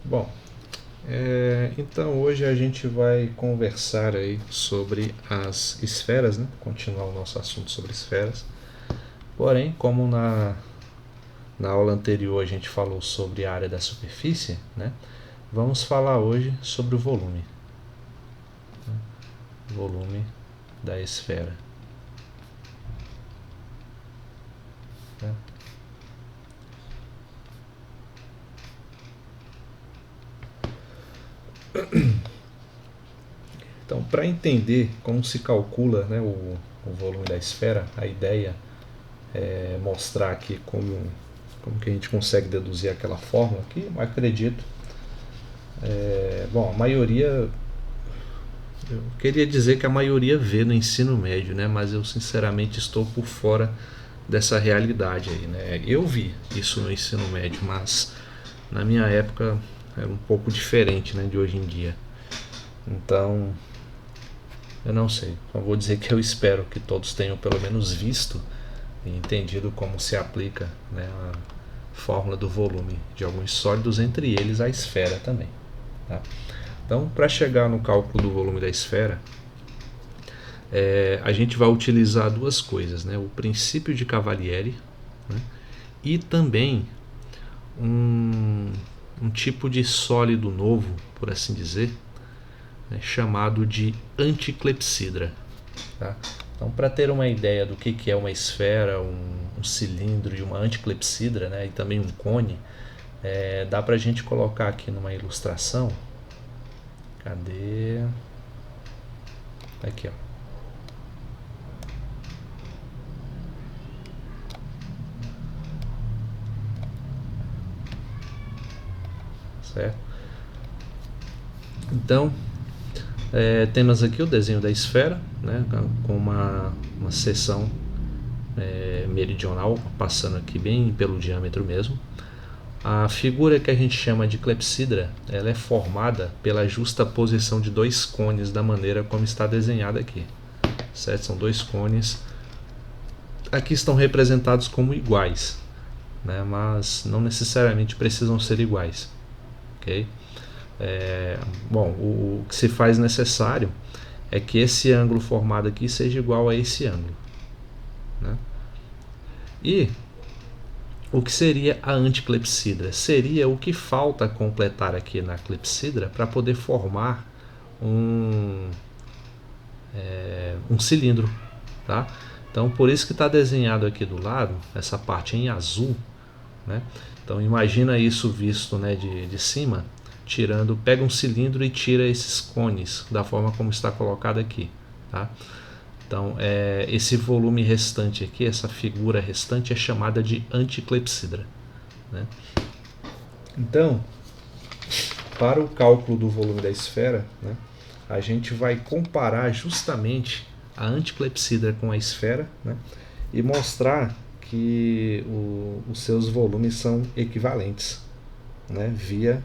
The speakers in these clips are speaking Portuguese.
Bom, então hoje a gente vai conversar aí sobre as esferas, né? Continuar o nosso assunto sobre esferas. Porém, como na aula anterior a gente falou sobre a área da superfície, né? Vamos falar hoje sobre o volume. Volume da esfera. Né? Então, para entender como se calcula, né, o volume da esfera, a ideia é mostrar aqui como que a gente consegue deduzir aquela fórmula aqui, mas acredito. Bom, a maioria, eu queria dizer que a maioria vê no ensino médio, né, mas eu sinceramente estou por fora dessa realidade aí, né. Eu vi isso no ensino médio, mas na minha época era um pouco diferente, né, de hoje em dia. Então, eu não sei. Só vou dizer que eu espero que todos tenham pelo menos visto e entendido como se aplica, né, a fórmula do volume de alguns sólidos, entre eles a esfera também. Tá? Então, para chegar no cálculo do volume da esfera, a gente vai utilizar duas coisas, né? O princípio de Cavalieri, né? E também um tipo de sólido novo, por assim dizer, né? Chamado de anticlepsidra. Tá? Então, para ter uma ideia do que é uma esfera, um cilindro e uma anticlepsidra, né? E também um cone, dá para a gente colocar aqui numa ilustração. Cadê? Aqui, ó. Certo? Então, temos aqui o desenho da esfera, né, com uma seção meridional, passando aqui bem pelo diâmetro mesmo. A figura que a gente chama de clepsidra, ela é formada pela justaposição de dois cones da maneira como está desenhada aqui. Certo? São dois cones. Aqui estão representados como iguais, né, mas não necessariamente precisam ser iguais. Okay? Bom, o que se faz necessário é que esse ângulo formado aqui seja igual a esse ângulo. Né? E o que seria a anticlepsidra? Seria o que falta completar aqui na clepsidra para poder formar um cilindro. Tá? Então, por isso que está desenhado aqui do lado, essa parte em azul. Né? Então, imagina isso visto, né, de cima, pega um cilindro e tira esses cones da forma como está colocado aqui. Tá? Então, esse volume restante aqui, essa figura restante, é chamada de anticlepsidra. Né? Então, para o cálculo do volume da esfera, né, a gente vai comparar justamente a anticlepsidra com a esfera, né, e mostrar que os seus volumes são equivalentes, né, via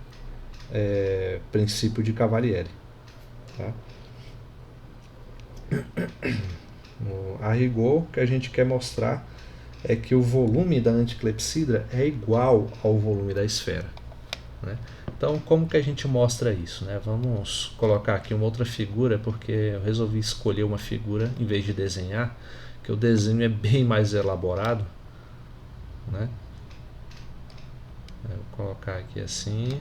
princípio de Cavalieri. Tá? A rigor, o que a gente quer mostrar é que o volume da anticlepsidra é igual ao volume da esfera. Né? Então, como que a gente mostra isso? Né? Vamos colocar aqui uma outra figura, porque eu resolvi escolher uma figura em vez de desenhar, que o desenho é bem mais elaborado. Né? Eu vou colocar aqui assim.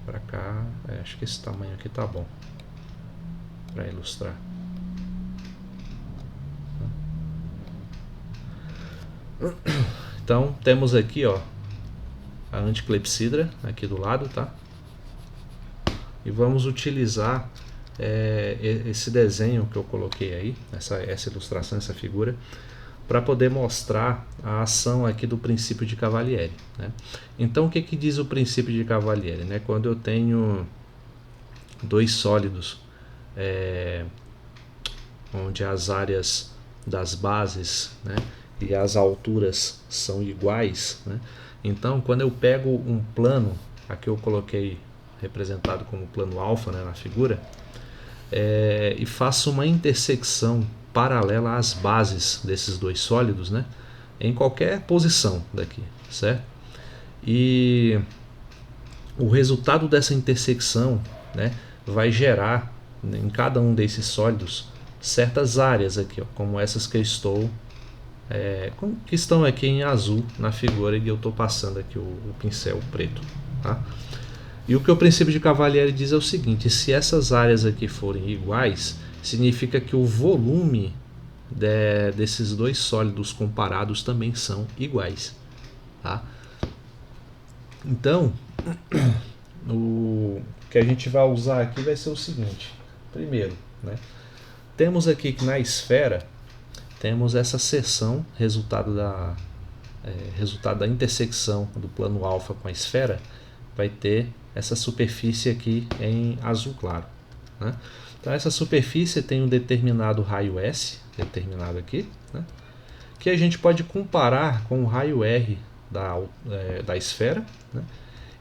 Para cá, acho que esse tamanho aqui tá bom para ilustrar. Então, temos aqui, ó, a anticlepsidra aqui do lado, tá? E vamos utilizar esse desenho que eu coloquei aí, essa ilustração, essa figura, para poder mostrar a ação aqui do princípio de Cavalieri. Né? Então, o que diz o princípio de Cavalieri? Né? Quando eu tenho dois sólidos onde as áreas das bases, né, e as alturas são iguais, né? Então, quando eu pego um plano, aqui eu coloquei representado como plano alfa, né, na figura, e faço uma intersecção paralela às bases desses dois sólidos, né, em qualquer posição daqui, certo? E o resultado dessa intersecção, né, vai gerar em cada um desses sólidos certas áreas aqui, ó, como essas que eu estou que estão aqui em azul na figura, e eu estou passando aqui o pincel preto, tá? E o que o princípio de Cavalieri diz é o seguinte: se essas áreas aqui forem iguais, significa que o volume desses dois sólidos comparados também são iguais, tá? Então, o que a gente vai usar aqui vai ser o seguinte: primeiro, né, temos aqui que na esfera temos essa seção resultado da intersecção do plano alfa com a esfera, vai ter essa superfície aqui em azul claro, né? Então essa superfície tem um determinado raio S, determinado aqui, né, que a gente pode comparar com o raio R da esfera, né,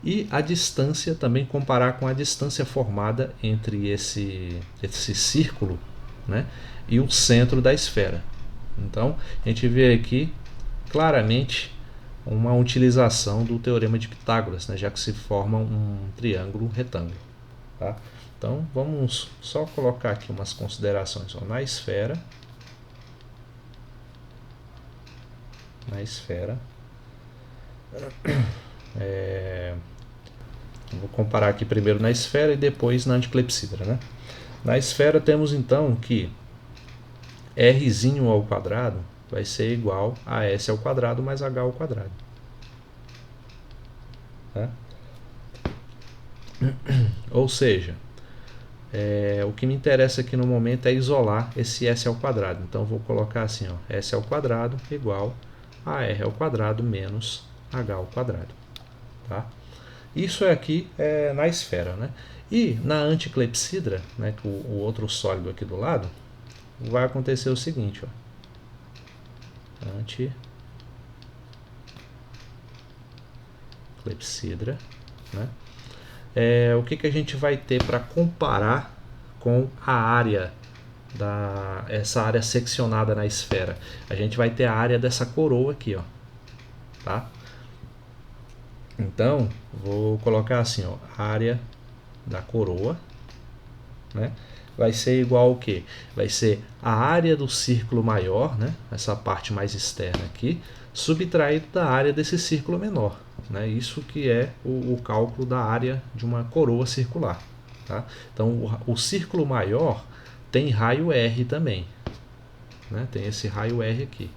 e a distância também comparar com a distância formada entre esse círculo, né, e o centro da esfera. Então a gente vê aqui claramente uma utilização do teorema de Pitágoras, né, já que se forma um triângulo retângulo, tá? Então vamos só colocar aqui umas considerações. Ó, na esfera, vou comparar aqui primeiro na esfera e depois na anticlepsidra, né? Na esfera temos então que r ao quadrado vai ser igual a s ao quadrado mais h ao quadrado, tá? Ou seja, o que me interessa aqui no momento é isolar esse s ao quadrado. Então vou colocar assim, ó, s ao quadrado igual a r ao quadrado menos h ao quadrado, tá? Isso aqui é na esfera, né? E na anticlepsidra, né, que o outro sólido aqui do lado, vai acontecer o seguinte, ó. Anticlepsidra, né? O que a gente vai ter para comparar com a área essa área seccionada na esfera? A gente vai ter a área dessa coroa aqui, ó, tá? Então vou colocar assim, ó, área da coroa, né, vai ser igual ao que? Vai ser a área do círculo maior, né, essa parte mais externa aqui, subtraído da área desse círculo menor, né? Isso que é o cálculo da área de uma coroa circular, tá? Então o círculo maior tem raio R também, né? Tem esse raio R aqui.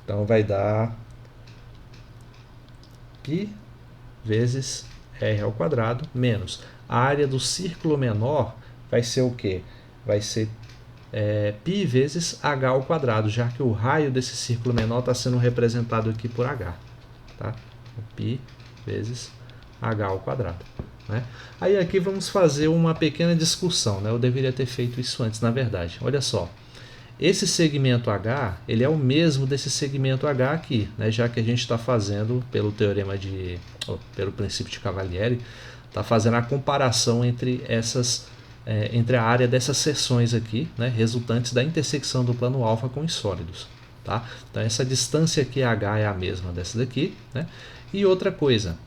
Então vai dar π vezes r ao quadrado menos a área do círculo menor vai ser o que? Vai ser π vezes h ao quadrado, já que o raio desse círculo menor está sendo representado aqui por h, tá? π vezes h ao quadrado, né? Aí aqui vamos fazer uma pequena discussão, né? Eu deveria ter feito isso antes, na verdade. Olha só, esse segmento H, ele é o mesmo desse segmento H aqui, né? Já que a gente está fazendo pelo pelo princípio de Cavalieri, está fazendo a comparação entre entre a área dessas seções aqui, né, resultantes da intersecção do plano alfa com os sólidos, tá? Então essa distância aqui H é a mesma dessa daqui, né? E outra coisa,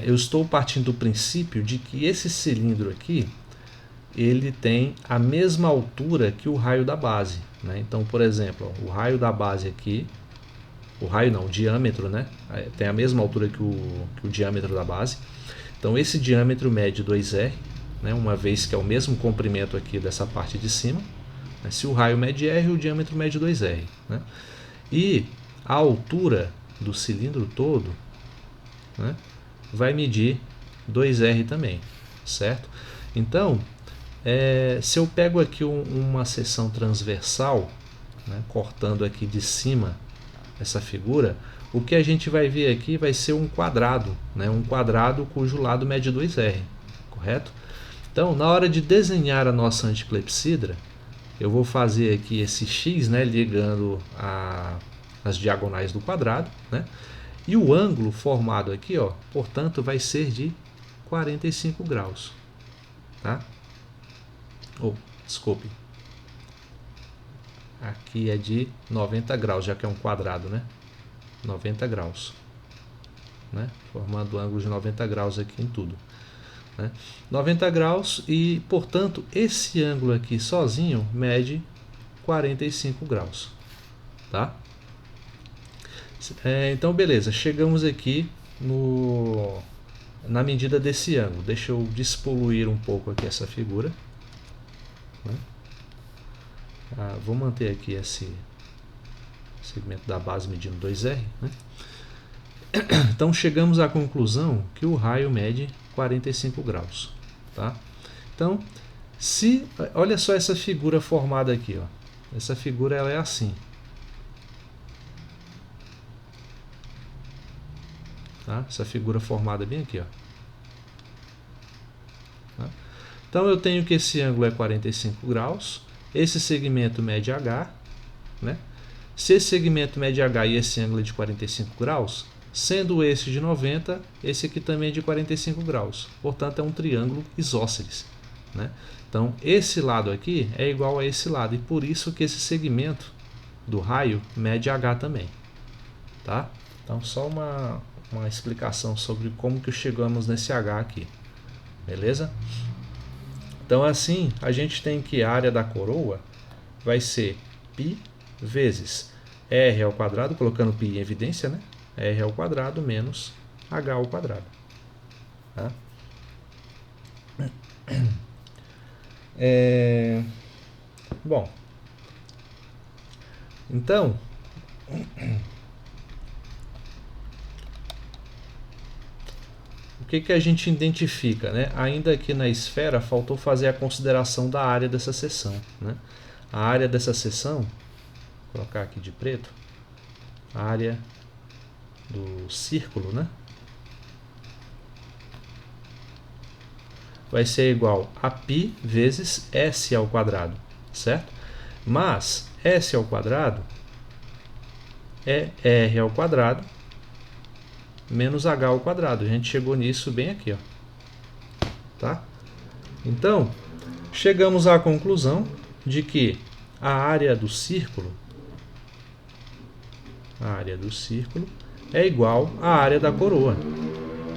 eu estou partindo do princípio de que esse cilindro aqui ele tem a mesma altura que o raio da base, né? Então, por exemplo, ó, o raio da base aqui, o diâmetro, né, tem a mesma altura que o diâmetro da base. Então esse diâmetro mede 2R, né, uma vez que é o mesmo comprimento aqui dessa parte de cima, né? Se o raio mede R, o diâmetro mede 2R, né? E a altura do cilindro todo, né, vai medir 2R também, certo? Então, se eu pego aqui uma seção transversal, né, cortando aqui de cima essa figura, o que a gente vai ver aqui vai ser um quadrado, né, um quadrado cujo lado mede 2R, correto? Então, na hora de desenhar a nossa anticlepsidra, eu vou fazer aqui esse X, né, ligando as diagonais do quadrado, né, e o ângulo formado aqui, ó, portanto, vai ser de 45 graus, tá? Desculpe, aqui é de 90 graus, já que é um quadrado, né? 90 graus, né? Formando ângulo de 90 graus aqui em tudo, né? 90 graus e, portanto, esse ângulo aqui sozinho mede 45 graus, tá? Então, beleza, chegamos aqui na medida desse ângulo. Deixa eu despoluir um pouco aqui essa figura, né? Vou manter aqui esse segmento da base medindo 2R, né? Então chegamos à conclusão que o raio mede 45 graus, tá? Então, olha só essa figura formada aqui, ó. Essa figura ela é assim, tá? Essa figura formada bem aqui, ó. Tá? Então eu tenho que esse ângulo é 45 graus, esse segmento mede H, né? Se esse segmento mede H e esse ângulo é de 45 graus, sendo esse de 90, esse aqui também é de 45 graus. Portanto, é um triângulo isósceles, né? Então, esse lado aqui é igual a esse lado, e por isso que esse segmento do raio mede H também, tá? Então, só uma explicação sobre como que chegamos nesse H aqui, beleza? Então, assim, a gente tem que a área da coroa vai ser π vezes r ao quadrado, colocando π em evidência, né? R ao quadrado menos H ao quadrado, tá? Bom, então o que a gente identifica, né? Ainda aqui na esfera faltou fazer a consideração da área dessa seção, né? A área dessa seção, vou colocar aqui de preto, a área do círculo, né? Vai ser igual a π vezes s ao quadrado, certo? Mas s ao quadrado é r ao quadrado menos h ao quadrado. A gente chegou nisso bem aqui, ó. Tá? Então, chegamos à conclusão de que a área do círculo é igual à área da coroa,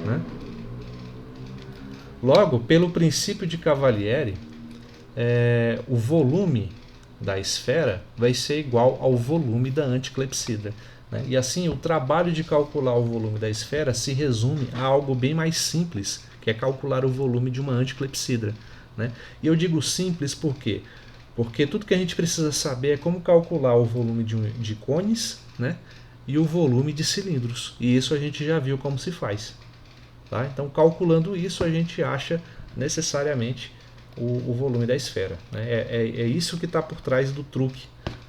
né? Logo, pelo princípio de Cavalieri, o volume da esfera vai ser igual ao volume da anticlepsidra, né? E assim, o trabalho de calcular o volume da esfera se resume a algo bem mais simples, que é calcular o volume de uma anticlepsidra, né? E eu digo simples por quê? Porque tudo que a gente precisa saber é como calcular o volume de cones, né? E o volume de cilindros. E isso a gente já viu como se faz. Tá? Então, calculando isso, a gente acha necessariamente o volume da esfera, né? É isso que está por trás do truque,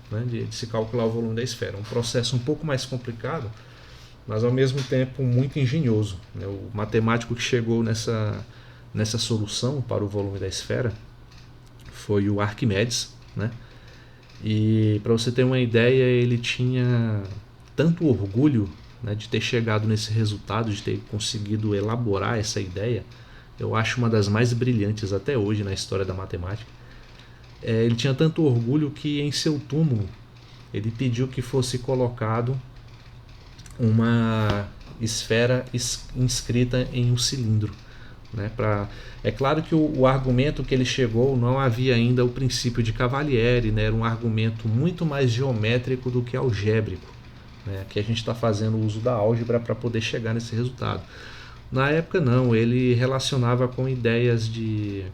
né? de se calcular o volume da esfera. Um processo um pouco mais complicado, mas ao mesmo tempo muito engenhoso, né? O matemático que chegou nessa solução para o volume da esfera foi o Arquimedes, né? E para você ter uma ideia, ele tinha tanto orgulho, né, de ter chegado nesse resultado, de ter conseguido elaborar essa ideia. Eu acho uma das mais brilhantes até hoje na história da matemática. Ele tinha tanto orgulho que em seu túmulo ele pediu que fosse colocado uma esfera inscrita em um cilindro, né? É claro que o argumento que ele chegou não havia ainda o princípio de Cavalieri, né? Era um argumento muito mais geométrico do que algébrico. Aqui a gente está fazendo uso da álgebra para poder chegar nesse resultado. Na época não, ele relacionava com ideias de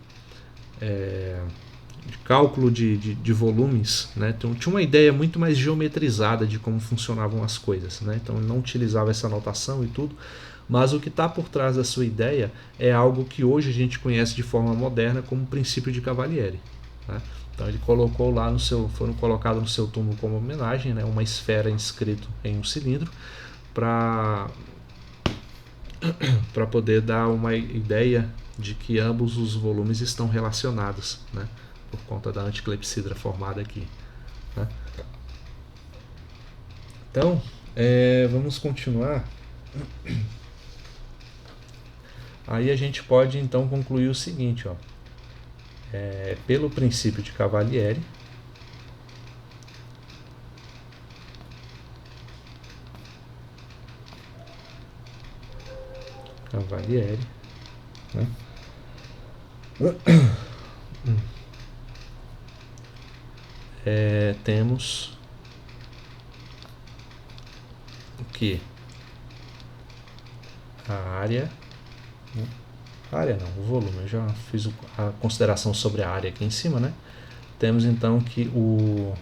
cálculo de volumes, né? Então, tinha uma ideia muito mais geometrizada de como funcionavam as coisas, né? Então ele não utilizava essa notação e tudo, mas o que está por trás da sua ideia é algo que hoje a gente conhece de forma moderna como princípio de Cavalieri, né? Então ele colocou lá foram colocado no seu túmulo como homenagem, né, uma esfera inscrito em um cilindro para poder dar uma ideia de que ambos os volumes estão relacionados, né, por conta da anticlepsidra formada aqui, né? Então, vamos continuar. Aí a gente pode então concluir o seguinte, ó. Pelo princípio de Cavalieri, Cavalieri, né? Temos o que? A área, né? A área não, o volume. Eu já fiz a consideração sobre a área aqui em cima, né? Temos então que o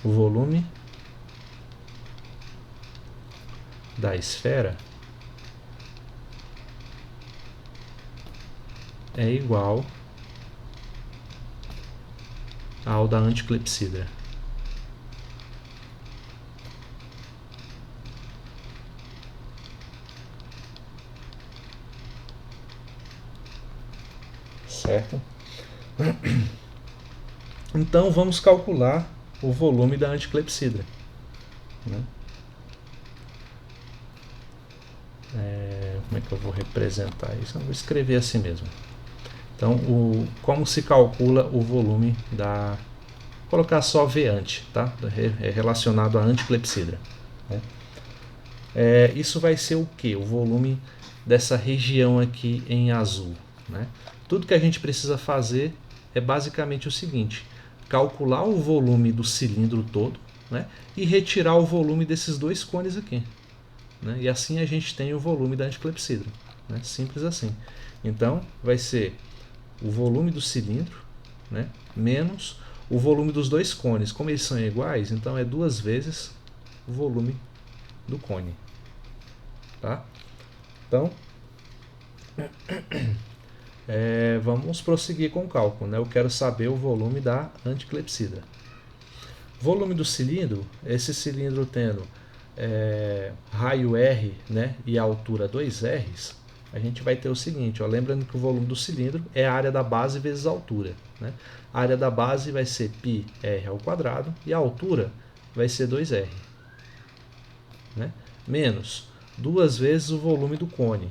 volume da esfera é igual ao da anticlepsidra. Certo? Então vamos calcular o volume da anticlepsidra, né? Como é que eu vou representar isso? Eu vou escrever assim mesmo. Então, como se calcula o volume da... Vou colocar só V ante, tá? É relacionado à anticlepsidra, né? Isso vai ser o que? O volume dessa região aqui em azul, né? Tudo que a gente precisa fazer é basicamente o seguinte: calcular o volume do cilindro todo, né? E retirar o volume desses dois cones aqui, né? E assim a gente tem o volume da anticlepsidra, né? Simples assim. Então vai ser o volume do cilindro, né? Menos o volume dos dois cones. Como eles são iguais, então é 2 vezes o volume do cone, tá? Então vamos prosseguir com o cálculo, né? Eu quero saber o volume da anticlepsidra. Volume do cilindro, esse cilindro tendo raio R, né, e a altura 2Rs, a gente vai ter o seguinte, ó, lembrando que o volume do cilindro é a área da base vezes a altura, né? A área da base vai ser πr² e a altura vai ser 2R, né? Menos 2 vezes o volume do cone.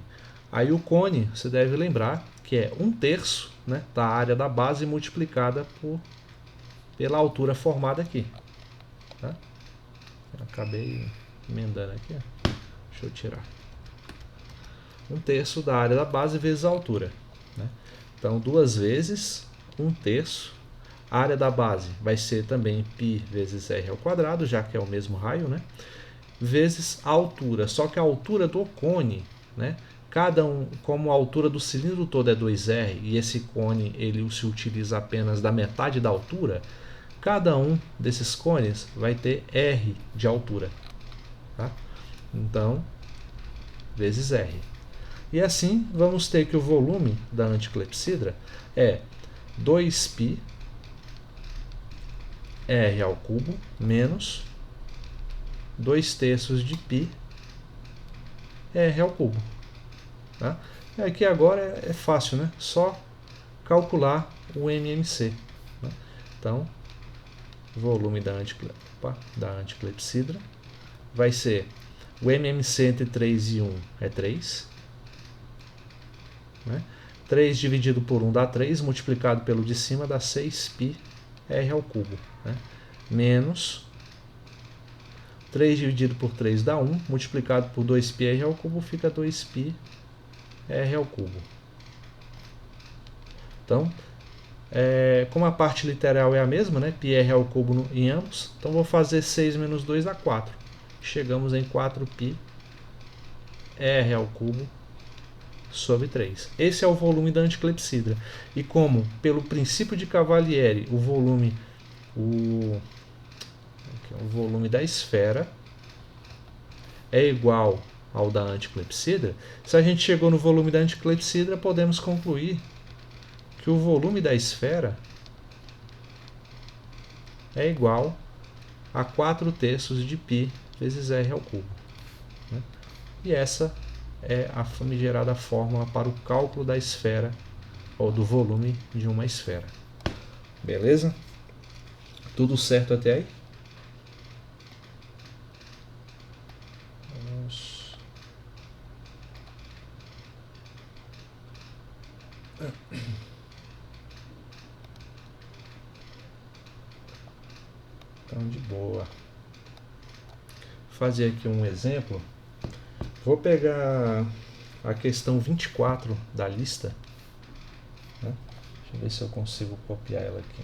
Aí o cone, você deve lembrar que é 1/3, né, da área da base multiplicada pela altura formada aqui, tá? Eu acabei emendando aqui, ó. Deixa eu tirar. 1/3 da área da base vezes a altura, né? Então 2 vezes 1/3. A área da base vai ser também π vezes r², já que é o mesmo raio, né? Vezes a altura, só que a altura do cone, né? Como a altura do cilindro todo é 2R e esse cone ele se utiliza apenas da metade da altura, cada um desses cones vai ter R de altura, tá? Então, vezes R. E assim vamos ter que o volume da anticlepsidra é 2π r² menos 2/3 de π r². Tá? Aqui agora é fácil, né? Só calcular o MMC, né? Então, volume da anticlepsidra vai ser o MMC entre 3 e 1 é 3, né? 3 dividido por 1 dá 3, multiplicado pelo de cima dá 6π r², né? Menos 3 dividido por 3 dá 1, multiplicado por 2π r² fica 2π r². Então, como a parte literal é a mesma, né? π r² em ambos, então vou fazer 6 menos 2 dá 4. Chegamos em 4π r² sobre 3. Esse é o volume da anticlepsidra. E como, pelo princípio de Cavalieri, o volume da esfera é igual ao da anticlepsidra, se a gente chegou no volume da anticlepsidra, podemos concluir que o volume da esfera é igual a 4/3 de π vezes r², né? E essa é a famigerada fórmula para o cálculo da esfera ou do volume de uma esfera. Beleza? Tudo certo até aí? Vamos... Então, de boa. Vou fazer aqui um exemplo. Vou pegar a questão 24 da lista, né? Deixa eu ver se eu consigo copiar ela aqui.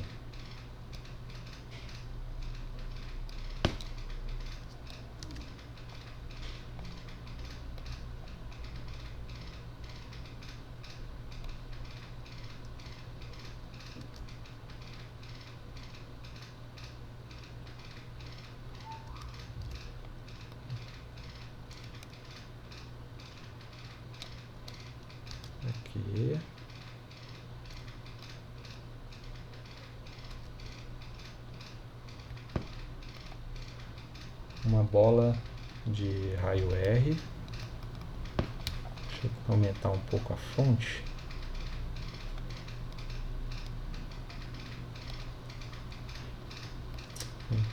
Aqui. Uma bola de raio R. Deixa eu aumentar um pouco a fonte.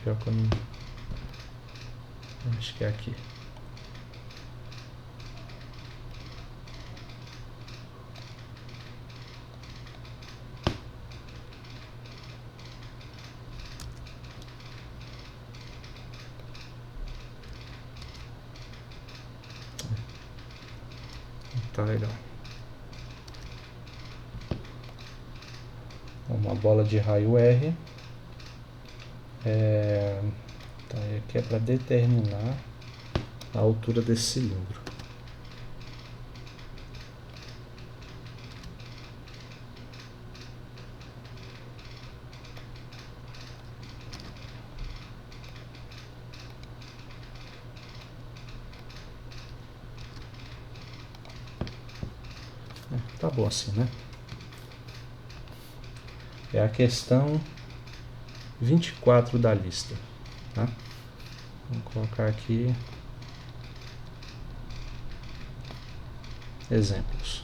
Pior que eu não... Acho que é aqui. Tá legal. Uma bola de raio R. Então aqui é para determinar a altura desse cilindro. Tá bom assim, né? É a questão 24 da lista, tá? Vamos colocar aqui exemplos.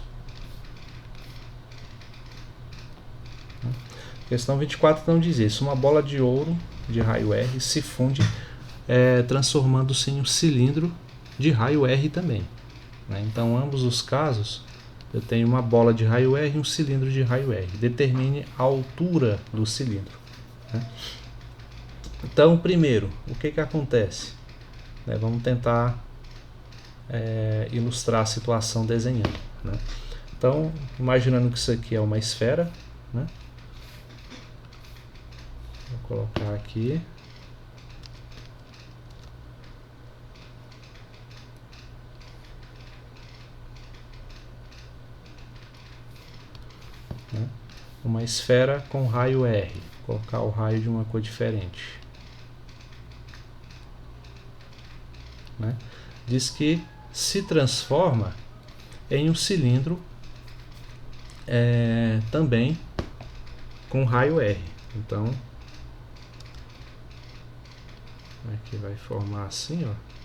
Questão 24 não diz isso. Uma bola de ouro de raio R se funde transformando-se em um cilindro de raio R também, né? Então, ambos os casos, eu tenho uma bola de raio R e um cilindro de raio R. Determine a altura do cilindro, né? Então, primeiro, o que acontece? Vamos tentar ilustrar a situação desenhando, né? Então, imaginando que isso aqui é uma esfera, né? Vou colocar aqui. Uma esfera com raio R. Vou colocar o raio de uma cor diferente, né? Diz que se transforma em um cilindro também com raio R. Então, aqui vai formar assim, ó.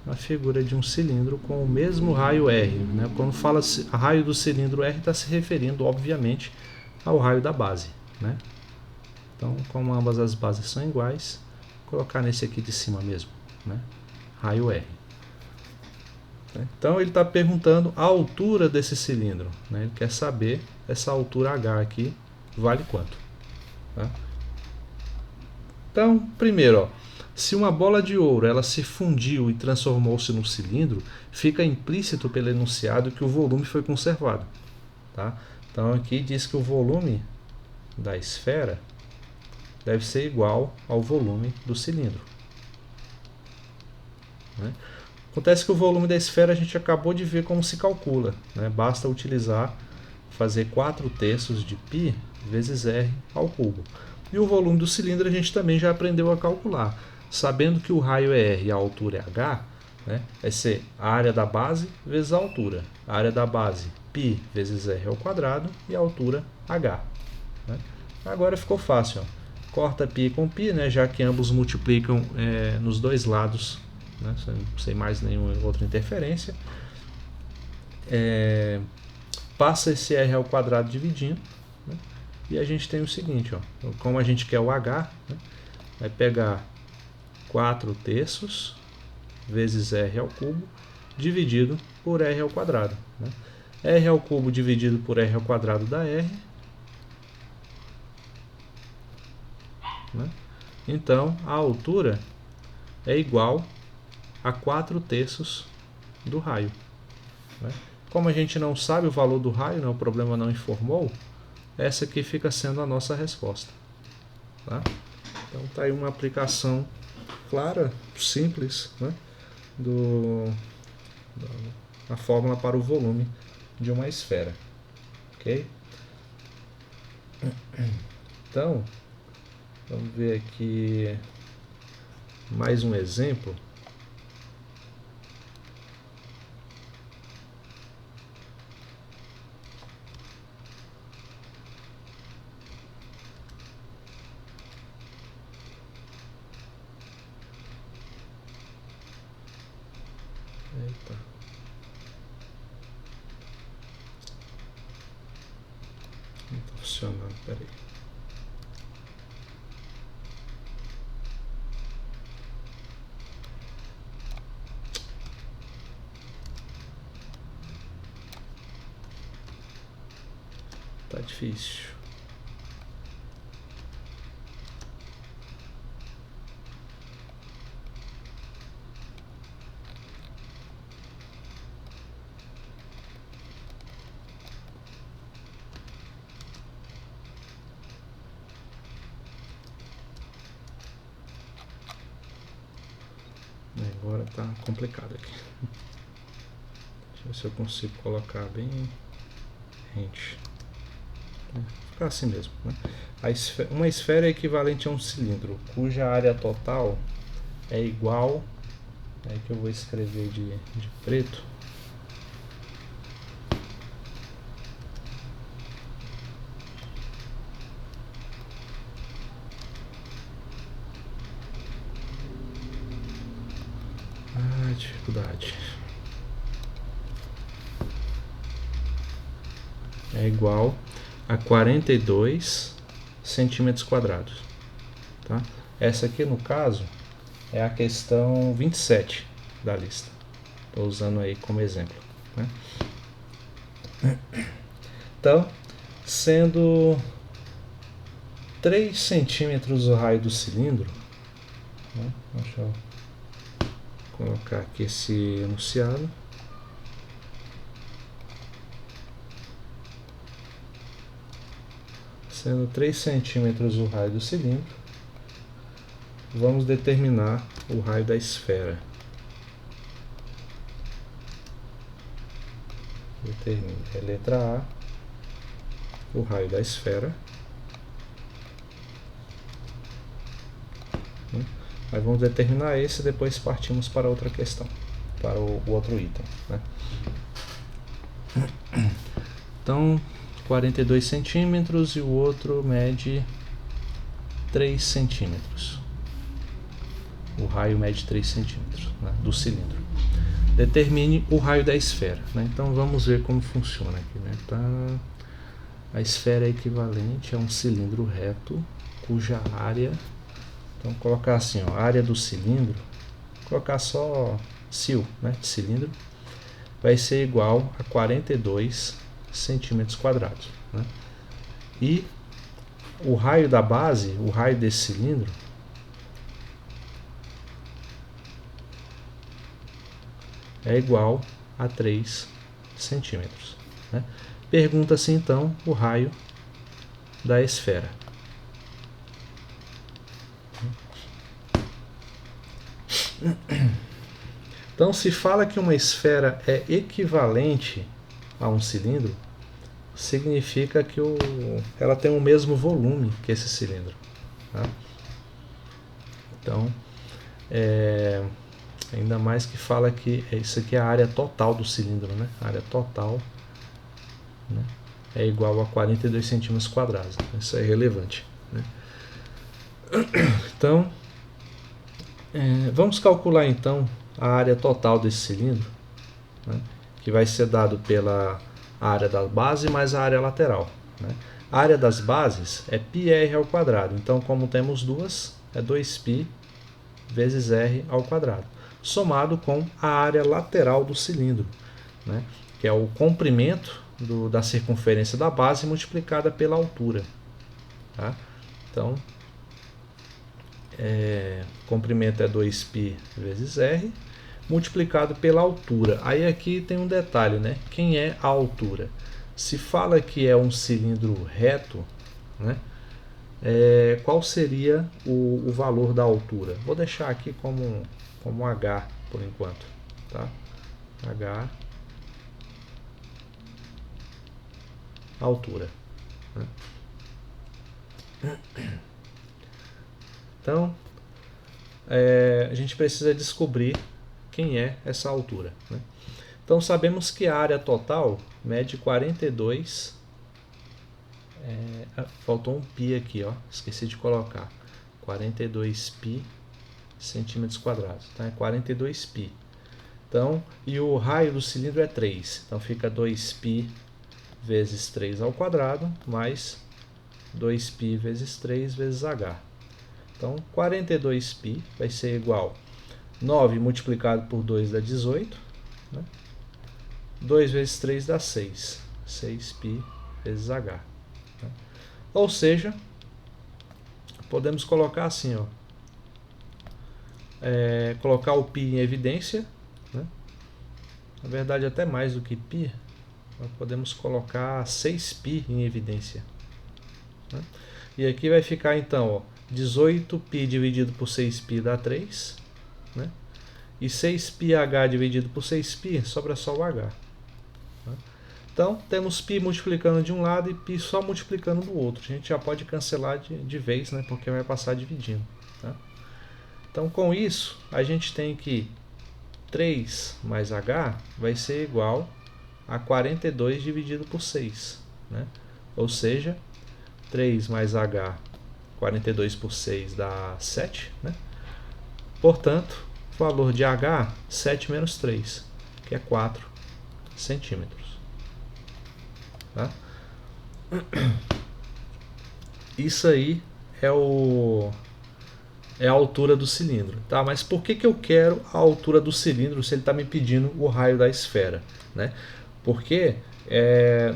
A figura de um cilindro com o mesmo raio R, né? Quando fala raio do cilindro R, está se referindo, obviamente, ao raio da base, né? Então, como ambas as bases são iguais, vou colocar nesse aqui de cima mesmo, né? Raio R. Então, ele está perguntando a altura desse cilindro, né? Ele quer saber essa altura H aqui vale quanto, tá? Então, primeiro, ó, se uma bola de ouro ela se fundiu e transformou-se num cilindro, fica implícito pelo enunciado que o volume foi conservado, tá? Então aqui diz que o volume da esfera deve ser igual ao volume do cilindro, né? Acontece que o volume da esfera a gente acabou de ver como se calcula, né? Basta fazer 4/3 de π vezes r ao cubo. E o volume do cilindro a gente também já aprendeu a calcular. Sabendo que o raio é R e a altura é H, né, vai ser a área da base vezes a altura. A área da base, π vezes R ao quadrado, e a altura, H, né? Agora ficou fácil, ó. Corta π com π, né, já que ambos multiplicam nos dois lados, né, sem mais nenhuma outra interferência. Passa esse R ao quadrado dividindo, né, e a gente tem o seguinte, ó, como a gente quer o H, né, vai pegar 4/3 vezes R ao cubo dividido por r ao quadrado. Né? R ao cubo dividido por r ao quadrado dá r. Né? Então, a altura é igual a 4/3 do raio. Né? Como a gente não sabe o valor do raio, né, o problema não informou, essa aqui fica sendo a nossa resposta. Tá? Então tá aí uma aplicação clara, simples, né, da fórmula para o volume de uma esfera. Ok? Então, vamos ver aqui mais um exemplo. Eita. Não está funcionando, peraí. Tá difícil. Agora tá complicado aqui. Deixa eu ver se eu consigo colocar bem rente. Ficar assim mesmo. Né? Uma esfera é equivalente a um cilindro, cuja área total é igual. É que eu vou escrever de preto. Dificuldade. É igual a 42 centímetros quadrados. Tá? Essa aqui, no caso, é a questão 27 da lista. Estou usando aí como exemplo. Né? Então, sendo 3 centímetros o raio do cilindro, né? Deixa eu colocar aqui esse enunciado. Sendo 3 centímetros o raio do cilindro, vamos determinar o raio da esfera. Determine a letra A, o raio da esfera. Mas vamos determinar esse e depois partimos para outra questão, para o outro item. Né? Então, 42 centímetros e o outro mede 3 centímetros. O raio mede 3 centímetros, né, do cilindro. Determine o raio da esfera. Né? Então vamos ver como funciona aqui. Né? Tá. A esfera é equivalente a um cilindro reto cuja área... Então colocar assim, ó, a área do cilindro, colocar só cil, né, de cilindro, vai ser igual a 42 centímetros quadrados. Né? E o raio da base, o raio desse cilindro, é igual a 3 centímetros. Né? Pergunta-se então o raio da esfera. Então, se fala que uma esfera é equivalente a um cilindro, significa que ela tem o mesmo volume que esse cilindro. Tá? Então, ainda mais que fala que isso aqui é a área total do cilindro, né? A área total, né, é igual a 42 centímetros quadrados. Isso é relevante. Né? Então, vamos calcular então a área total desse cilindro, né, que vai ser dado pela área da base mais a área lateral. Né? A área das bases é πr ao quadrado, então como temos duas, é 2π vezes r ao quadrado. somado com a área lateral do cilindro, né? Que é o comprimento da circunferência da base multiplicada pela altura. Tá? Então, comprimento é 2π vezes r, multiplicado pela altura. Aí aqui tem um detalhe, né? Quem é a altura? Se fala que é um cilindro reto, né? Qual seria o valor da altura? Vou deixar aqui como h por enquanto, tá? H, altura, né? Então, a gente precisa descobrir quem é essa altura, né? Então, sabemos que a área total mede 42... faltou um π aqui, ó, esqueci de colocar. 42π centímetros quadrados, tá? É 42π. Então, e o raio do cilindro é 3. Então, fica 2π vezes 3 ao quadrado, mais 2π vezes 3 vezes h. Então, 42π vai ser igual 9 multiplicado por 2 dá 18. Né? 2 vezes 3 dá 6. 6π vezes h. Né? Ou seja, podemos colocar assim, ó, colocar o π em evidência. Né? Na verdade, até mais do que π, nós podemos colocar 6π em evidência. Né? E aqui vai ficar então, ó, 18π dividido por 6π dá 3, né? E 6πh dividido por 6π sobra só o h. Né? Então temos π multiplicando de um lado e π só multiplicando do outro. A gente já pode cancelar de vez, né? Porque vai passar dividindo. Tá? Então com isso a gente tem que 3 mais h vai ser igual a 42 dividido por 6. Né? Ou seja, 3 mais h, 42 por 6 dá 7. Né? Portanto, valor de h, 7 menos 3, que é 4 centímetros. Tá? Isso aí é a altura do cilindro. Tá? Mas por que eu quero a altura do cilindro se ele está me pedindo o raio da esfera? Né? Porque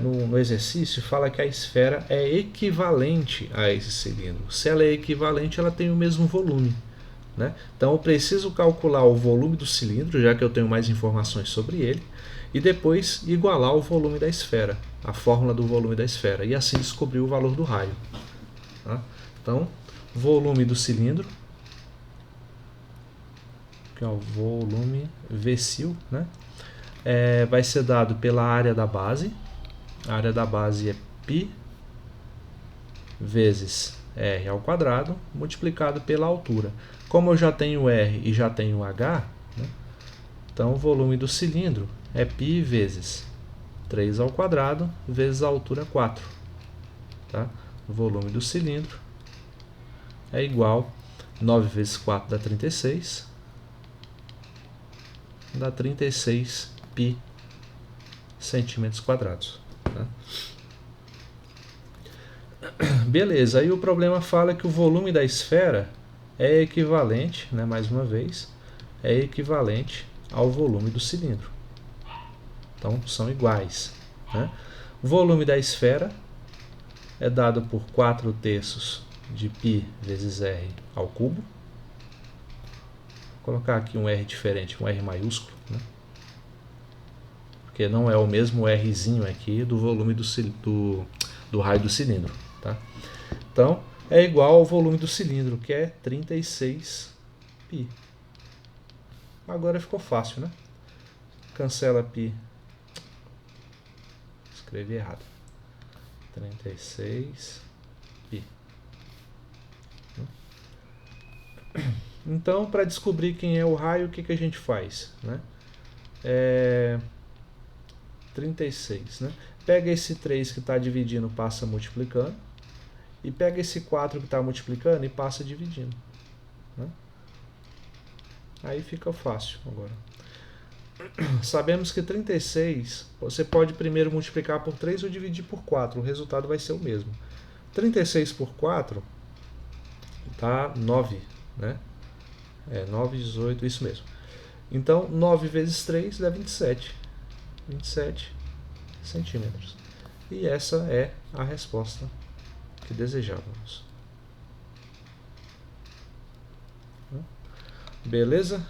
no exercício fala que a esfera é equivalente a esse cilindro. Se ela é equivalente, ela tem o mesmo volume. Né? Então eu preciso calcular o volume do cilindro, já que eu tenho mais informações sobre ele, e depois igualar o volume da esfera, a fórmula do volume da esfera, e assim descobrir o valor do raio. Tá? Então, volume do cilindro, que é o volume Vcil, né? Vai ser dado pela área da base. A área da base é π vezes r ao quadrado, multiplicado pela altura. Como eu já tenho r e já tenho h, né? Então o volume do cilindro é π vezes 3 ao quadrado vezes a altura 4. Tá? O volume do cilindro é igual a 9 vezes 4 dá 36. Dá 36π centímetros quadrados. Tá? Beleza, aí o problema fala que o volume da esfera é equivalente, né, mais uma vez, é equivalente ao volume do cilindro. Então são iguais. Né? O volume da esfera é dado por 4/3 de π vezes r ao cubo. Vou colocar aqui um R diferente, um R maiúsculo, né? Porque não é o mesmo Rzinho aqui do volume do raio do cilindro. Tá? Então, é igual ao volume do cilindro, que é 36π. Agora ficou fácil, né? Cancela π. Escrevi errado. 36π. Então, para descobrir quem é o raio, o que a gente faz? Né? 36. Né? Pega esse 3 que está dividindo, passa multiplicando. E pega esse 4 que está multiplicando e passa dividindo. Né? Aí fica fácil agora. Sabemos que 36, você pode primeiro multiplicar por 3 ou dividir por 4. O resultado vai ser o mesmo. 36 por 4 dá 9. Né? 9, 18, isso mesmo. Então 9 vezes 3 dá 27 centímetros. E essa é a resposta que desejávamos. Beleza?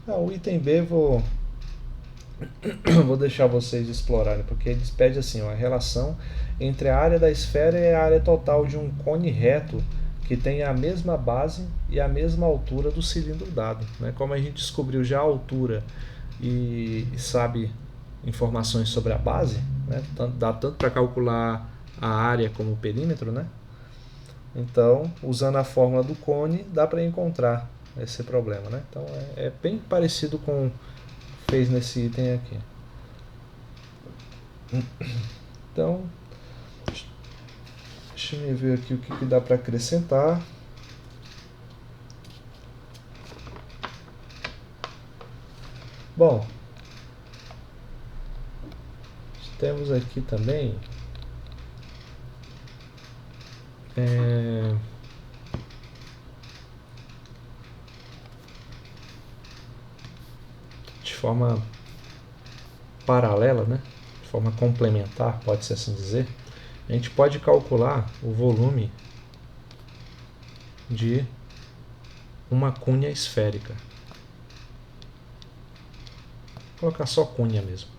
O item B vou deixar vocês explorarem, porque eles pedem assim, a relação entre a área da esfera e a área total de um cone reto que tem a mesma base e a mesma altura do cilindro dado. Né? Como a gente descobriu já a altura e sabe informações sobre a base, né? Dá tanto para calcular a área como o perímetro, né? Então, usando a fórmula do cone, dá para encontrar esse problema, né? Então, é bem parecido com o que fez nesse item aqui. Então, deixa eu ver aqui o que dá para acrescentar. Bom, temos aqui também de forma paralela, né? De forma complementar, pode-se assim dizer, a gente pode calcular o volume de uma cunha esférica. Vou colocar só cunha mesmo.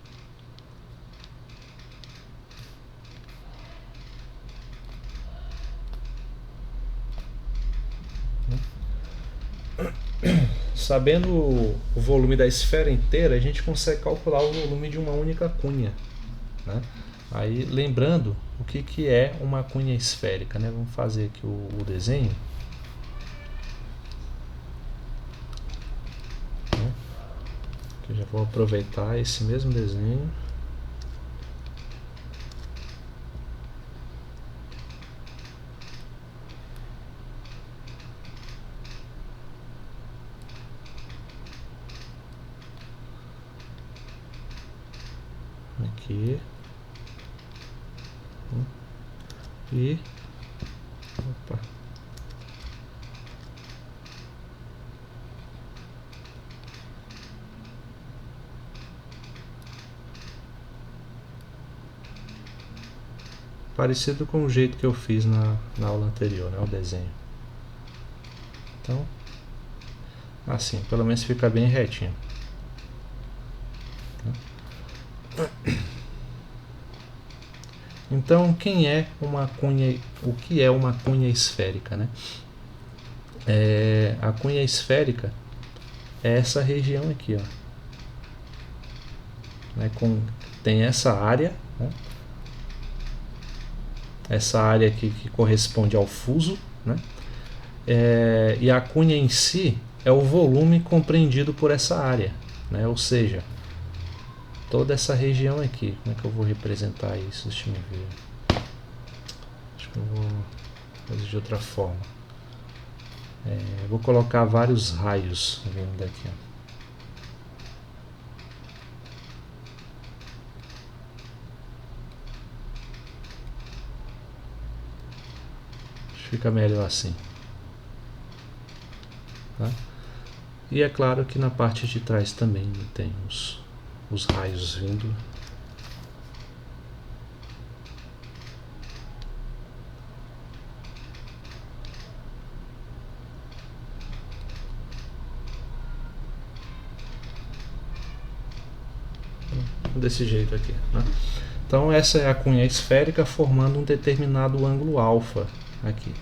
Sabendo o volume da esfera inteira, a gente consegue calcular o volume de uma única cunha. Né? Aí, lembrando o que é uma cunha esférica, né? Vamos fazer aqui o desenho. Eu já vou aproveitar esse mesmo desenho. Aqui. E opa. Parecido com o jeito que eu fiz na aula anterior, né, o desenho. Então, assim, pelo menos fica bem retinho. Então, quem é uma cunha? O que é uma cunha esférica, né? A cunha esférica é essa região aqui, ó. Né, tem essa área, né? Essa área aqui que corresponde ao fuso, né? E a cunha em si é o volume compreendido por essa área, né? Ou seja, toda essa região aqui. Como é que eu vou representar isso? Deixa eu ver. Acho que eu vou fazer de outra forma. Vou colocar vários raios vindo daqui, ó. Fica melhor assim. Tá? E é claro que na parte de trás também tem os raios vindo. Desse jeito aqui, né? Então essa é a cunha esférica formando um determinado ângulo alfa aqui,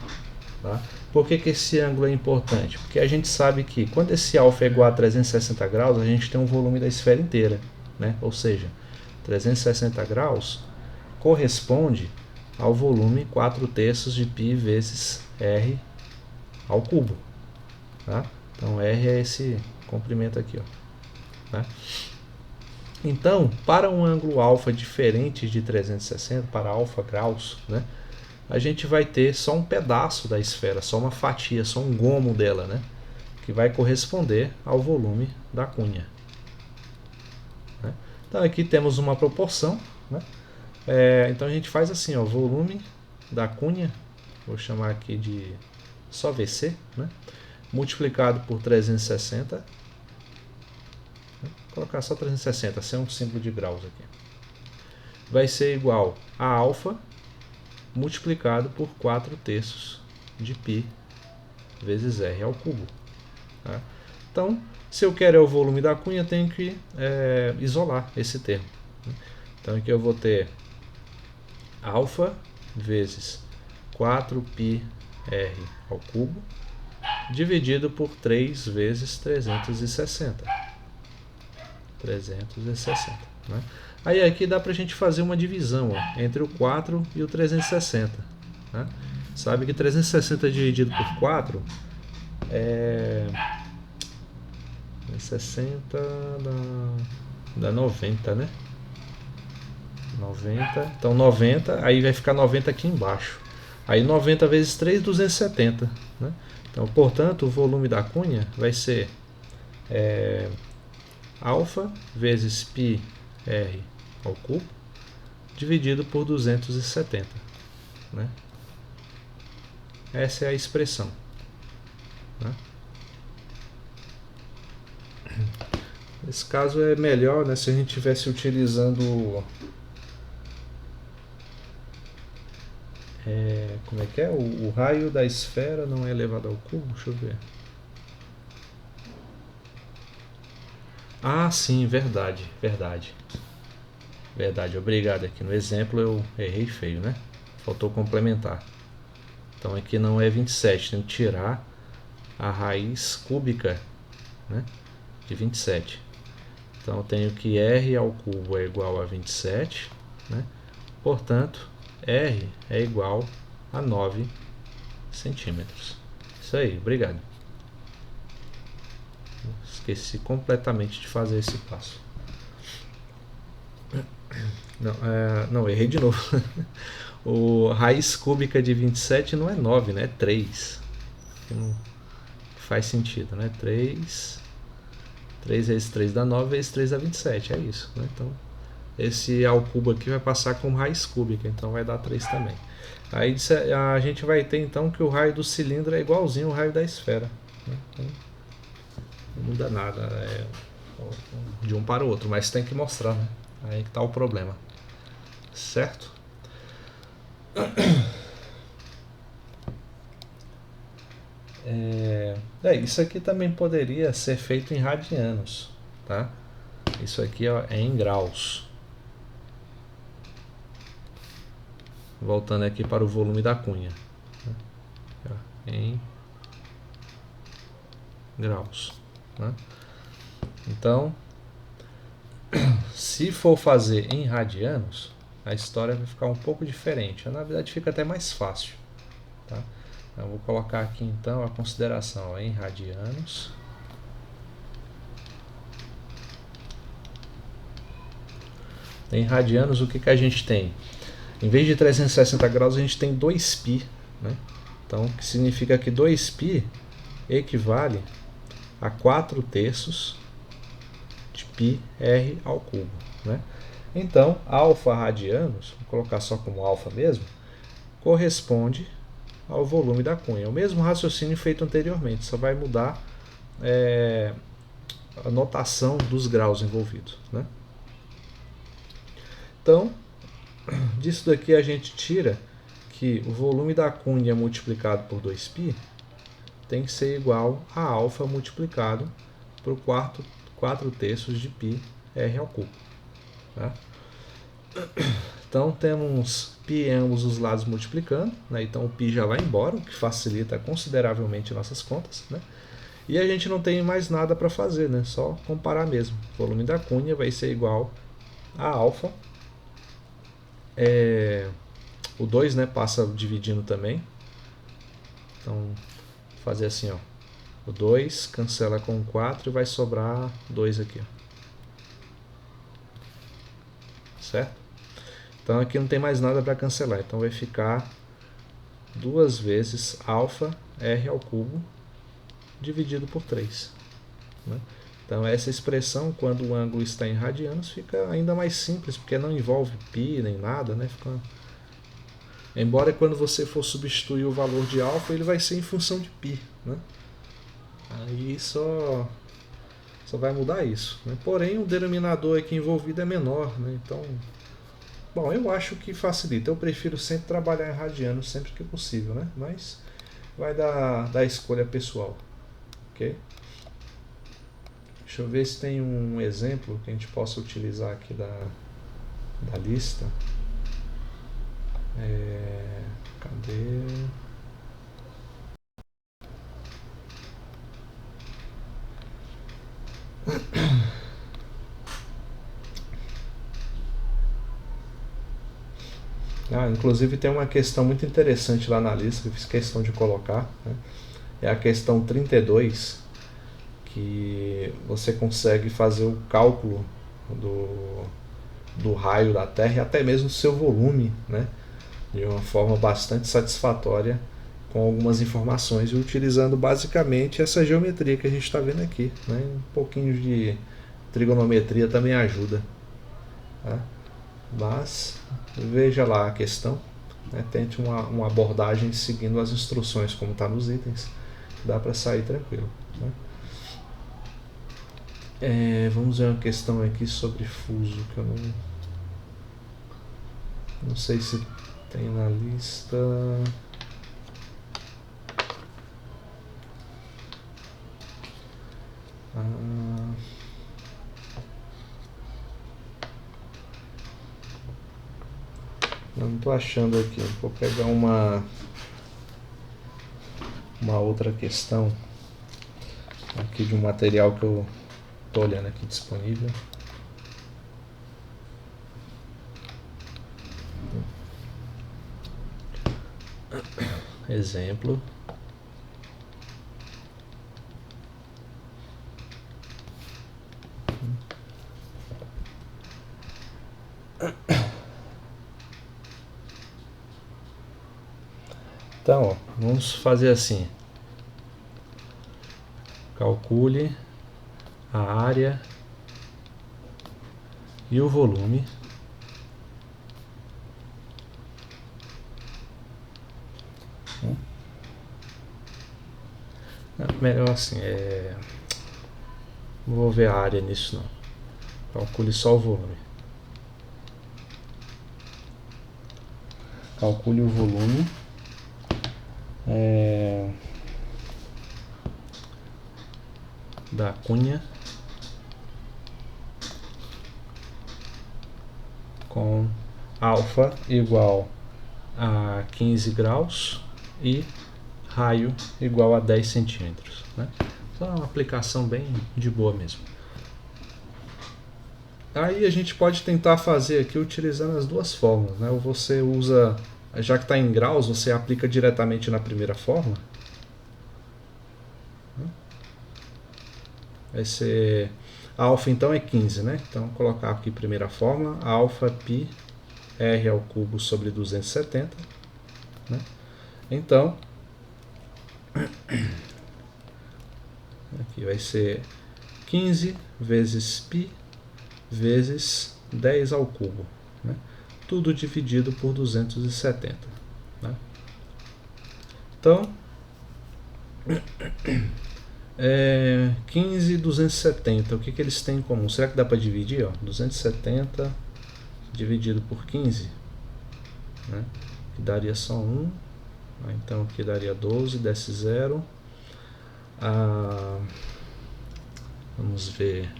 tá? Por que esse ângulo é importante? Porque a gente sabe que quando esse alfa é igual a 360 graus, a gente tem um volume da esfera inteira, né? Ou seja, 360 graus corresponde ao volume 4/3 de π vezes r ao cubo, tá? Então r é esse comprimento aqui, ó, tá? Então, para um ângulo alfa diferente de 360, para alfa graus, né, a gente vai ter só um pedaço da esfera, só uma fatia, só um gomo dela, né, que vai corresponder ao volume da cunha. Né? Então aqui temos uma proporção, né, Então a gente faz assim, ó, volume da cunha, vou chamar aqui de só VC, né? Multiplicado por 360, vou colocar só 360, sem um símbolo de graus aqui, vai ser igual a alfa multiplicado por 4/3 de π vezes r ao cubo. Tá? Então, se eu quero o volume da cunha, eu tenho que isolar esse termo. Então aqui eu vou ter alfa vezes 4πr ao cubo dividido por 3 vezes 360. 360, né? Aí aqui dá pra gente fazer uma divisão, ó, entre o 4 e o 360. Né? Sabe que 360 dividido por 4 é 60 dá 90, né? 90, então 90, aí vai ficar 90 aqui embaixo. Aí 90 vezes 3, 270. Né? Então, portanto, o volume da cunha vai ser alfa vezes πr ao cubo dividido por 270. Né? Essa é a expressão. Né? Nesse caso é melhor, né, se a gente estivesse utilizando como é que é? O raio da esfera não é elevado ao cubo? Deixa eu ver. Ah, sim, verdade, verdade. Verdade, obrigado. Aqui no exemplo eu errei feio, né? Faltou complementar. Então aqui não é 27, tem que tirar a raiz cúbica, né, de 27. Então eu tenho que r ao cubo é igual a 27, né? Portanto, r é igual a 9 centímetros. Isso aí, obrigado. Esqueci completamente de fazer esse passo. Não, errei de novo. O raiz cúbica de 27 não é 9, né? É 3. Não faz sentido, né? 3 vezes 3 dá 9, vezes 3 dá 27, é isso, né? Então, esse ao cubo aqui vai passar como raiz cúbica, então vai dar 3 também. Aí a gente vai ter então que o raio do cilindro é igualzinho ao raio da esfera. Né? Então, não muda nada de um para o outro, mas tem que mostrar, né? Aí que está o problema. Certo? Isso aqui também poderia ser feito em radianos, tá? Isso aqui ó, é em graus. Voltando aqui para o volume da cunha, né? Em graus, né? Então, se for fazer em radianos, a história vai ficar um pouco diferente. Na verdade, fica até mais fácil, tá? Eu vou colocar aqui então a consideração em radianos. Em radianos, o que a gente tem? Em vez de 360 graus, a gente tem 2π, né? Então, que significa que 2π equivale a 4/3 de πr ao cubo, né? Então, alfa radianos, vou colocar só como alfa mesmo, corresponde ao volume da cunha. O mesmo raciocínio feito anteriormente, só vai mudar a notação dos graus envolvidos, né? Então, disso daqui a gente tira que o volume da cunha multiplicado por 2π tem que ser igual a alfa multiplicado por 4/3 de πr ao cubo. Tá? Então temos π em ambos os lados multiplicando, né? Então o π já vai embora, o que facilita consideravelmente nossas contas, né? E a gente não tem mais nada para fazer, né? Só comparar mesmo. O volume da cunha vai ser igual a alfa. O 2, né, passa dividindo também. Então, vou fazer assim, ó. O 2 cancela com o 4 e vai sobrar 2 aqui, ó. Certo? Então aqui não tem mais nada para cancelar. Então vai ficar 2 vezes alfa r ao cubo dividido por 3. Né? Então essa expressão, quando o ângulo está em radianos, fica ainda mais simples, porque não envolve π nem nada, né? Embora quando você for substituir o valor de alfa, ele vai ser em função de π, né? Aí só vai mudar isso, né? Porém, o denominador aqui envolvido é menor, né? Então, bom, eu acho que facilita. Eu prefiro sempre trabalhar em radianos sempre que possível, né? Mas vai da escolha pessoal, ok? Deixa eu ver se tem um exemplo que a gente possa utilizar aqui da lista. Cadê? Inclusive tem uma questão muito interessante lá na lista que eu fiz questão de colocar, né? É a questão 32, que você consegue fazer o cálculo do raio da Terra e até mesmo do seu volume, né? De uma forma bastante satisfatória, com algumas informações e utilizando basicamente essa geometria que a gente está vendo aqui, né? Um pouquinho de trigonometria também ajuda, tá? Mas veja lá a questão, né? Tente uma abordagem seguindo as instruções como está nos itens, dá para sair tranquilo, né? Vamos ver uma questão aqui sobre fuso que eu não sei se tem na lista. Eu não estou achando aqui. Vou pegar uma outra questão aqui de um material que eu estou olhando aqui disponível. Exemplo. Então, ó, vamos fazer assim. Calcule a área e o volume melhor assim, não vou ver a área nisso não. Calcule só o volume. Calcule o volume da cunha com alfa igual a 15 graus e raio igual a 10 centímetros, né? Então é uma aplicação bem de boa mesmo. Aí a gente pode tentar fazer aqui utilizando as duas fórmulas, né? Ou você usa, já que está em graus, você aplica diretamente na primeira fórmula. Vai ser a alfa então é 15, né? Então vou colocar aqui primeira fórmula, alfa π r ao cubo sobre 270, né? Então aqui vai ser 15 vezes π vezes 10 ao cubo, né? Tudo dividido por 270, né? Então 15 e 270, o que eles têm em comum? Será que dá para dividir? Ó? 270 dividido por 15, né? Que daria só 1. Então aqui daria 12, desce 0. Vamos ver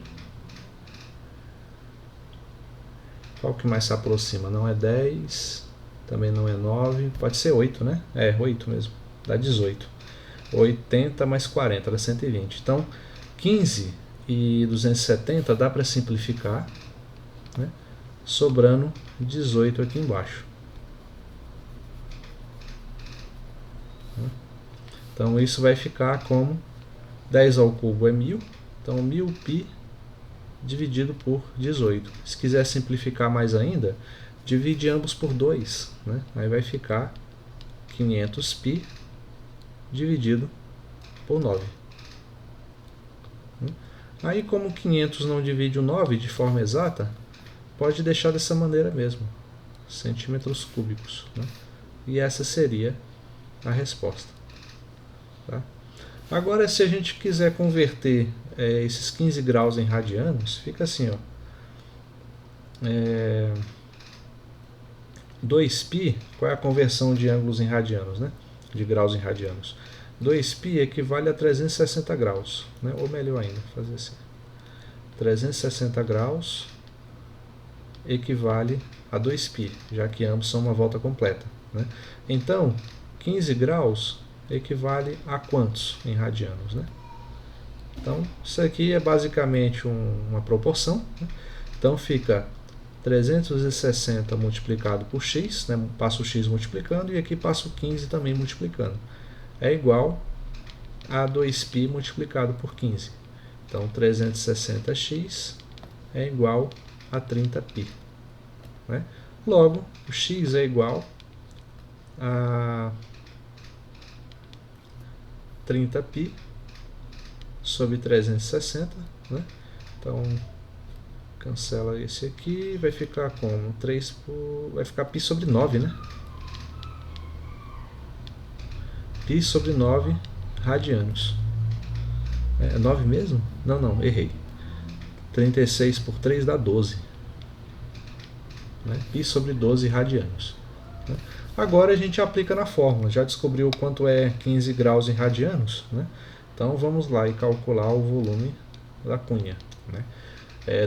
qual que mais se aproxima. Não é 10, também não é 9, pode ser 8, né? 8 mesmo, dá 18. 80 mais 40 dá 120. Então 15 e 270 dá para simplificar, né? Sobrando 18 aqui embaixo. Então isso vai ficar como 10 ao cubo é 1000, então 1000π dividido por 18. Se quiser simplificar mais ainda, divide ambos por 2, né? Aí vai ficar 500π dividido por 9. Aí, como 500 não divide o 9 de forma exata, pode deixar dessa maneira mesmo, centímetros cúbicos, né? E essa seria a resposta. Tá? Agora, se a gente quiser converter esses 15 graus em radianos, fica assim, ó. 2π, qual é a conversão de ângulos em radianos, né? De graus em radianos? 2π equivale a 360 graus, né? Ou melhor ainda, fazer assim. 360 graus equivale a 2π, já que ambos são uma volta completa, né? Então, 15 graus equivale a quantos em radianos, né? Então, isso aqui é basicamente uma proporção, né? Então, fica 360 multiplicado por x, né? Passo o x multiplicando e aqui passo o 15 também multiplicando. É igual a 2π multiplicado por 15. Então, 360x é igual a 30π. Né? Logo, o x é igual a 30π sobre 360. Né? Então, cancela esse aqui, vai ficar como? 3 por... vai ficar π sobre 9, né? Π sobre 9 radianos. É 9 mesmo? Não, errei. 36 por 3 dá 12. Né? Π sobre 12 radianos. Né? Agora a gente aplica na fórmula. Já descobriu quanto é 15 graus em radianos? Né? Então vamos lá e calcular o volume da cunha. Né?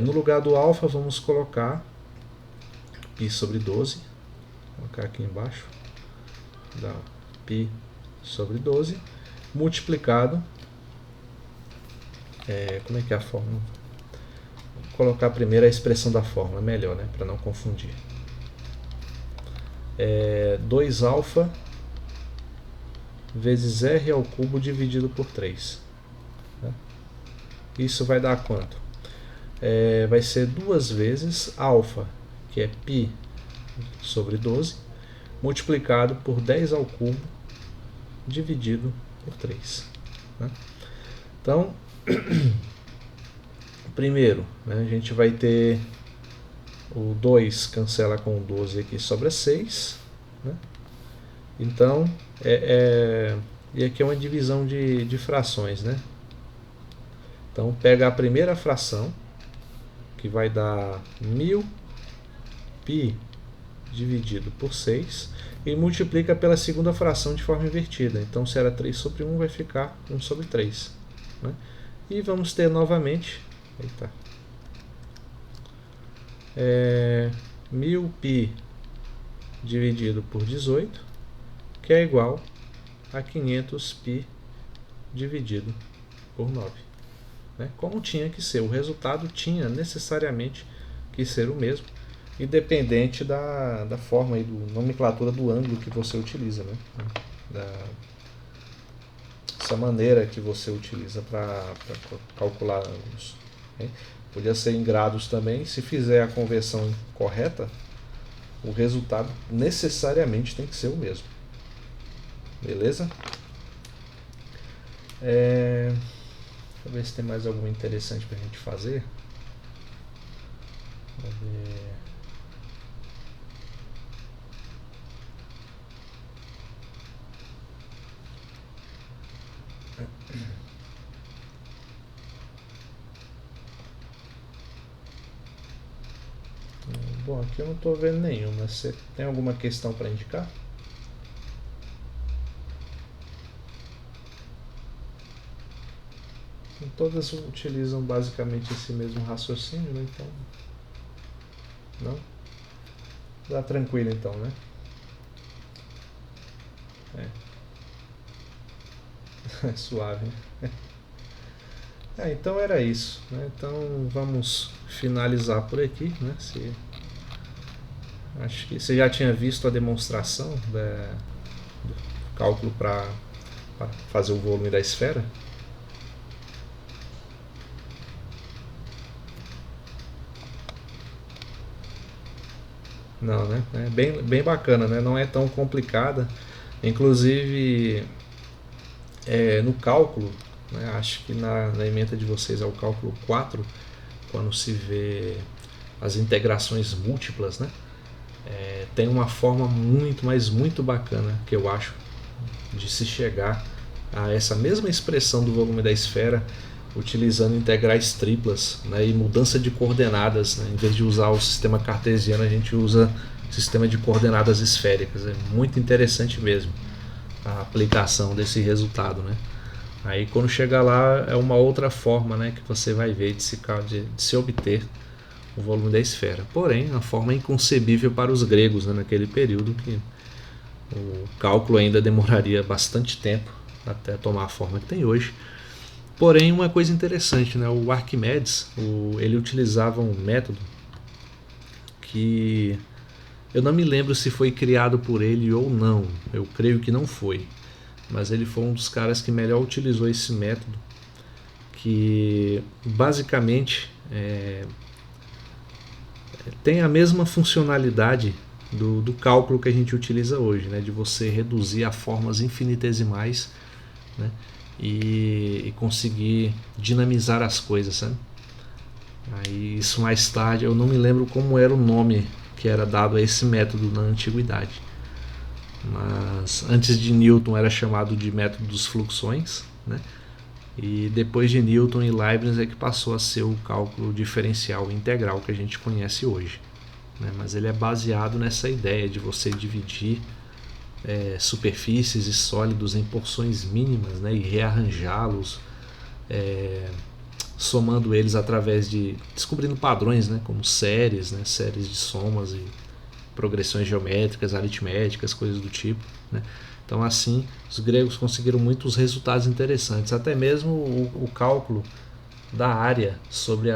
No lugar do alfa vamos colocar π sobre 12. Vou colocar aqui embaixo. Dá π sobre 12 multiplicado. Como é que é a fórmula? Vou colocar primeiro a expressão da fórmula, melhor, né? Para não confundir. 2α vezes r ao cubo dividido por 3. Né? Isso vai dar quanto? Vai ser 2 vezes alfa, que é π sobre 12, multiplicado por 10 ao cubo dividido por 3. Né? Então, primeiro, né, a gente vai ter o 2 cancela com o 12 aqui, sobra 6. Né? Então, e aqui é uma divisão de frações. Né? Então, pega a primeira fração, que vai dar 1000π dividido por 6, e multiplica pela segunda fração de forma invertida. Então, se era 3 sobre 1, vai ficar 1 sobre 3. Né? E vamos ter novamente 1000π dividido por 18, que é igual a 500π dividido por 9. Né? Como tinha que ser, o resultado tinha necessariamente que ser o mesmo, independente da forma e da nomenclatura do ângulo que você utiliza. Né? Essa maneira que você utiliza para calcular ângulos. Né? Podia ser em graus também. Se fizer a conversão correta, o resultado necessariamente tem que ser o mesmo. Beleza? Deixa eu ver se tem mais algum interessante para a gente fazer. Vamos ver. Bom, aqui eu não estou vendo nenhuma. Você tem alguma questão para indicar? Todas utilizam basicamente esse mesmo raciocínio, né? Então, não? Dá tranquilo então, né? É suave, né? Então era isso, né? Então vamos finalizar por aqui, né? Acho que você já tinha visto a demonstração do cálculo para fazer o volume da esfera. Não, né? É bem bacana, né? Não é tão complicada. Inclusive, no cálculo, né? Acho que na ementa de vocês é o cálculo 4, quando se vê as integrações múltiplas, né? Tem uma forma muito, mas muito bacana, que eu acho, de se chegar a essa mesma expressão do volume da esfera utilizando integrais triplas, né, e mudança de coordenadas, né? Em vez de usar o sistema cartesiano, a gente usa o sistema de coordenadas esféricas. É muito interessante mesmo a aplicação desse resultado, né? Aí quando chegar lá é uma outra forma, né, que você vai ver de se obter o volume da esfera. Porém, uma forma inconcebível para os gregos, né, naquele período, que o cálculo ainda demoraria bastante tempo até tomar a forma que tem hoje. Porém, uma coisa interessante, né, o Arquimedes, ele utilizava um método que eu não me lembro se foi criado por ele ou não, eu creio que não foi, mas ele foi um dos caras que melhor utilizou esse método, que basicamente tem a mesma funcionalidade do cálculo que a gente utiliza hoje, né, de você reduzir a formas infinitesimais, né, e conseguir dinamizar as coisas, sabe? Aí isso mais tarde, eu não me lembro como era o nome que era dado a esse método na antiguidade, mas antes de Newton era chamado de método dos fluxões, né? E depois de Newton e Leibniz é que passou a ser o cálculo diferencial integral que a gente conhece hoje, né? Mas ele é baseado nessa ideia de você dividir superfícies e sólidos em porções mínimas, né? E rearranjá-los, somando eles através de descobrindo padrões, né? Como séries, né? Séries de somas e progressões geométricas, aritméticas, coisas do tipo, né? Então assim os gregos conseguiram muitos resultados interessantes, até mesmo o cálculo da área sobre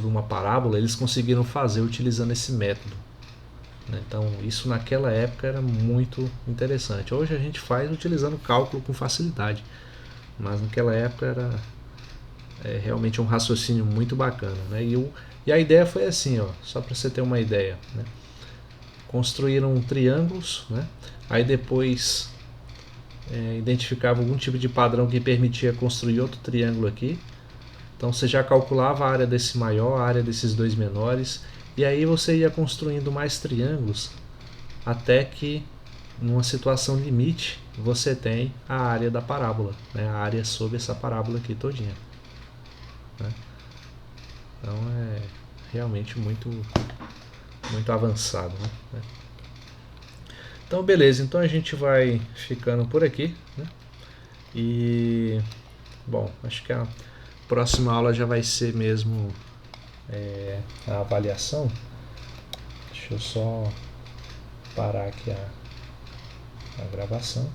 uma parábola eles conseguiram fazer utilizando esse método, né? Então isso naquela época era muito interessante. Hoje a gente faz utilizando cálculo com facilidade, mas naquela época era realmente um raciocínio muito bacana, né? E a ideia foi assim, ó, só para você ter uma ideia, né? Construíram triângulos, né? Aí depois identificava algum tipo de padrão que permitia construir outro triângulo aqui. Então você já calculava a área desse maior, a área desses dois menores, e aí você ia construindo mais triângulos até que numa situação limite você tem a área da parábola, né? A área sobre essa parábola aqui todinha, né? Então é realmente muito muito avançado, né? Então beleza, então a gente vai ficando por aqui, né? E bom, acho que a próxima aula já vai ser mesmo a avaliação. Deixa eu só parar aqui a gravação.